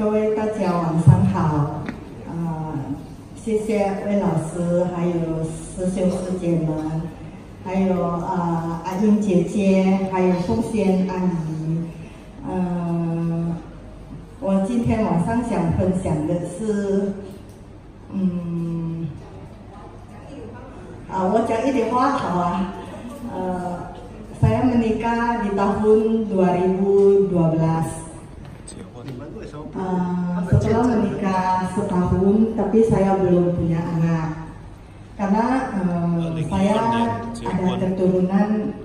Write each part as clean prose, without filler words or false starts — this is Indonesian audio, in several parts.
各位大家晚上好，谢谢魏老师，还有师兄师姐们，还有阿英姐姐，还有凤仙阿姨。我今天晚上想分享的是，我讲一点话好啊。Saya menikah di tahun 2012. Setelah menikah setahun, tapi saya belum punya anak karena saya ada keturunan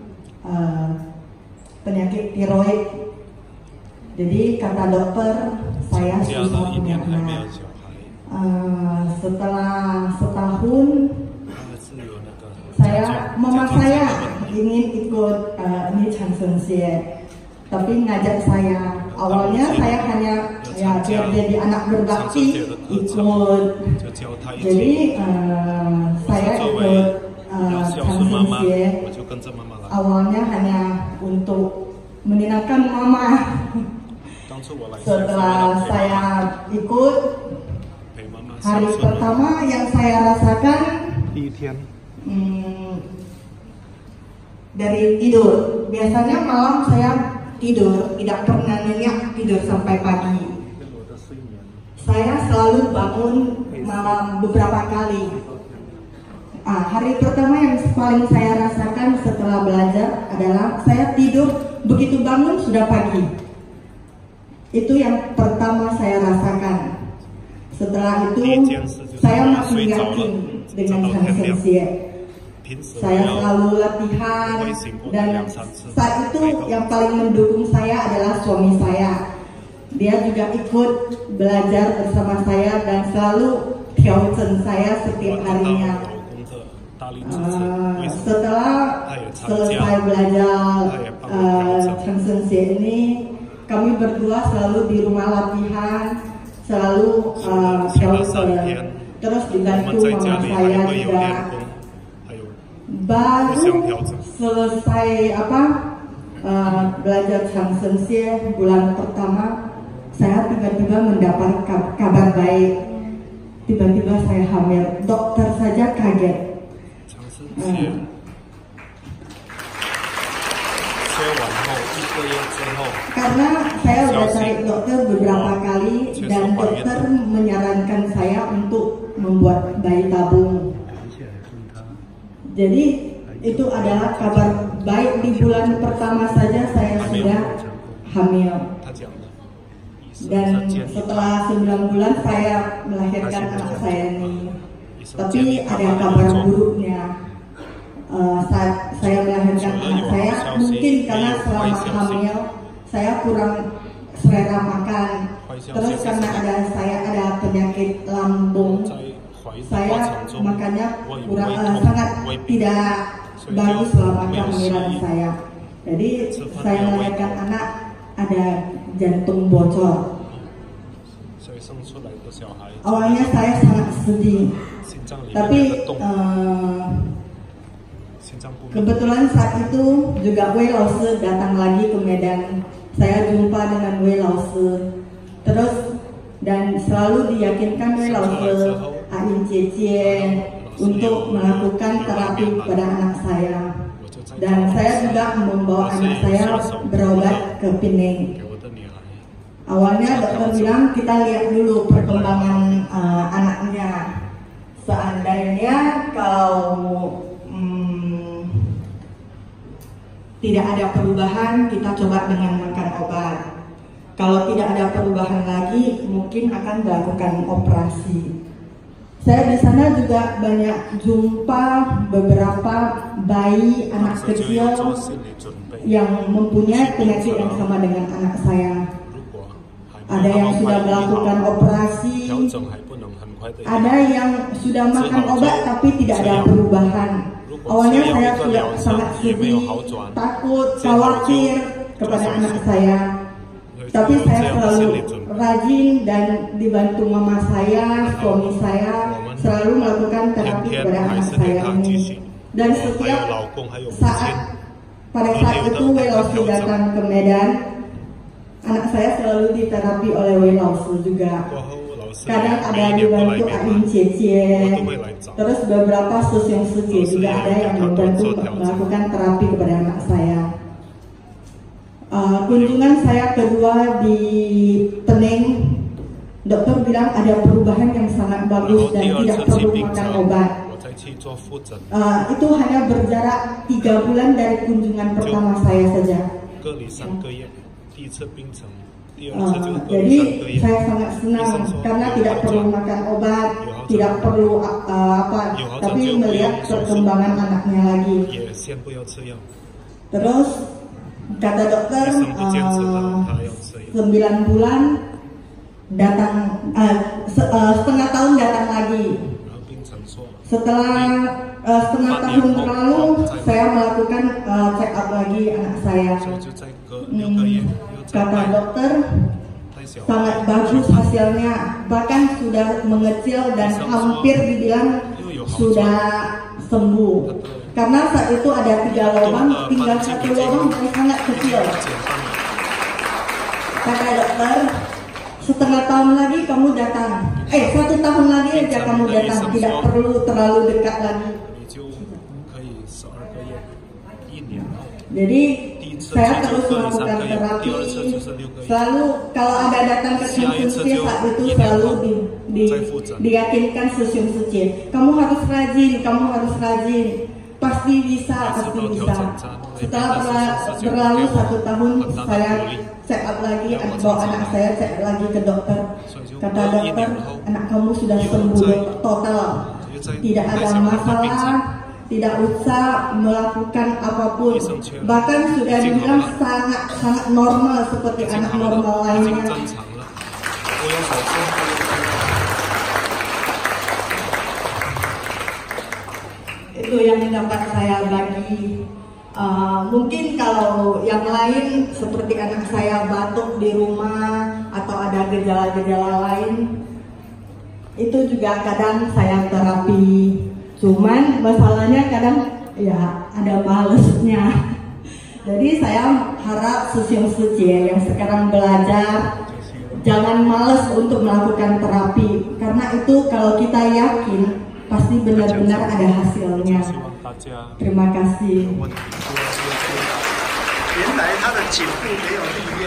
penyakit tiroid. Jadi kata dokter saya susah punya anak. Setelah setahun, mama saya ingin ikut ini Changsenxie, tapi ngajak saya. Awalnya saya hanya biar jadi anak berbakti ikut. Jadi saya ikut Changsenxie. Awalnya hanya untuk menyenangkan mama. Setelah saya ikut, hari pertama yang saya rasakan dari tidur. Biasanya malam saya tidur, tidak pernah nyenyak tidur sampai pagi. Saya selalu bangun malam beberapa kali. Hari pertama yang paling saya rasakan setelah belajar adalah saya tidur, begitu bangun sudah pagi. Itu yang pertama saya rasakan. Setelah itu saya makin yakin dengan Changsenxie. Saya selalu latihan, dan saat itu yang paling mendukung saya adalah suami saya. Dia juga ikut belajar bersama saya dan selalu tiaozen saya setiap harinya. Setelah selesai belajar Changsenxie ini, kami berdua selalu di rumah latihan, selalu tiaozen. Terus dibantu mama saya juga. Baru selesai belajar Changsenxie bulan pertama, saya tiba-tiba mendapat kabar baik. Tiba-tiba saya hamil. Dokter saja kaget. Karena saya sudah cari dokter beberapa kali dan dokter menyarankan saya untuk membuat bayi tabung. Jadi itu adalah kabar baik. Di bulan pertama saja saya sudah hamil. Dan setelah 9 bulan saya melahirkan anak saya ini. Tapi ada kabar buruknya. Saat saya melahirkan anak saya, mungkin karena selama hamil saya kurang selera makan. Terus karena saya ada penyakit lambung, saya makannya sangat tidak bagus selama kehamilan saya. Jadi saya melahirkan anak ada jantung bocor. Awalnya saya sangat sedih, tapi kebetulan saat itu juga Wei Laoshi datang lagi ke Medan. Saya jumpa dengan Wei Laoshi, terus dan selalu diyakinkan Wei Laoshi, Ain Jie untuk melakukan terapi pada anak saya. Dan saya juga membawa anak saya berobat ke Penang. Awalnya dokter bilang kita lihat dulu perkembangan anaknya. Seandainya kalau tidak ada perubahan, kita coba dengan makan obat. Kalau tidak ada perubahan lagi, mungkin akan melakukan operasi. Saya di sana juga banyak jumpa beberapa bayi anak kecil yang mempunyai penyakit yang sama dengan anak saya. Ada yang sudah melakukan operasi, ada yang sudah makan obat tapi tidak ada perubahan. Awalnya saya sudah sangat sedih, takut, khawatir kepada anak saya. Tapi saya selalu rajin dan dibantu mama saya, suami saya selalu melakukan terapi kepada anak saya ini. Dan setiap saat, pada saat itu Wei Laoshi datang ke Medan, anak saya selalu diterapi oleh Wei Lao juga. Kadang ada dibantu Ain Cie, terus beberapa suci juga ada yang membantu melakukan terapi kepada anak saya. Kunjungan saya kedua di Peneng, dokter bilang ada perubahan yang sangat bagus dan tidak perlu makan obat. Itu hanya berjarak 3 bulan dari kunjungan pertama saya saja. Jadi saya sangat senang karena tidak perlu makan obat, tidak perlu tapi melihat perkembangan anaknya lagi. Terus kata dokter 9 bulan datang, setengah tahun datang lagi. Setelah setengah tahun berlalu, saya melakukan check up lagi anak saya. Kata dokter sangat bagus hasilnya, bahkan sudah mengecil dan hampir dibilang sudah sembuh. Karena saat itu ada 3 lubang, tinggal 1 lubang yang sangat kecil. Kata dokter, setengah tahun lagi kamu datang. 1 tahun lagi aja kamu datang, tidak perlu terlalu dekat lagi. Jadi saya terus melakukan terapi. Selalu kalau ada datang ke konsultasi saat itu selalu diyakinkan Susyum Suci. Kamu harus rajin, pasti bisa. Setelah berlalu 1 tahun, saya check up lagi, bawa anak saya cek lagi ke dokter. Kata dokter, anak kamu sudah sembuh total, tidak ada masalah, tidak usah melakukan apapun, bahkan sudah dibilang sangat normal seperti anak normal lainnya. Itu yang dapat saya bagi. Mungkin kalau yang lain seperti anak saya batuk di rumah atau ada gejala-gejala lain, itu juga kadang saya terapi. Cuman masalahnya kadang ya ada malesnya. Jadi saya harap Susyum Suci yang sekarang belajar jangan males untuk melakukan terapi, karena itu kalau kita yakin pasti benar-benar ada hasilnya. Terima kasih. 原来他的颈部没有力量。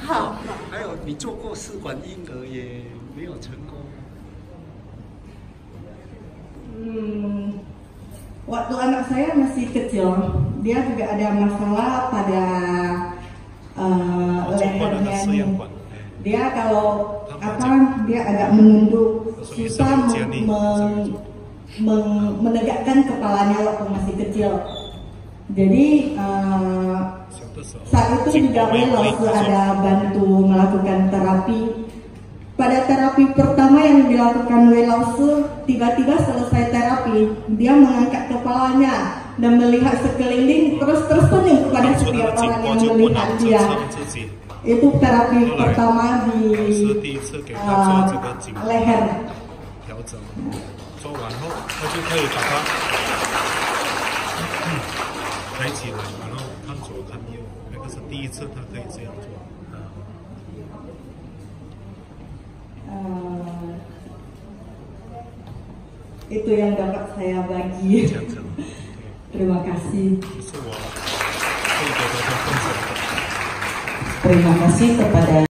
好。还有你做过试管婴儿也没有成功。Waktu anak saya masih kecil, dia juga ada masalah pada lehernya nih. Dia kalau dia agak menunduk, susah menegakkan kepalanya waktu masih kecil. Jadi saat itu juga Wei Lao ada bantu melakukan terapi. Pada terapi pertama yang dilakukan Wei Lao, tiba-tiba selesai terapi, dia mengangkat kepalanya dan melihat sekeliling, terus tersenyum kepada setiap orang yang melihat dia. Itu terapi pertama di leher. 做完后，他就可以把它抬起来，然后看左看右。那个是第一次，他可以这样做。Itu yang dapat saya bagi. Terima kasih. Terima kasih kepada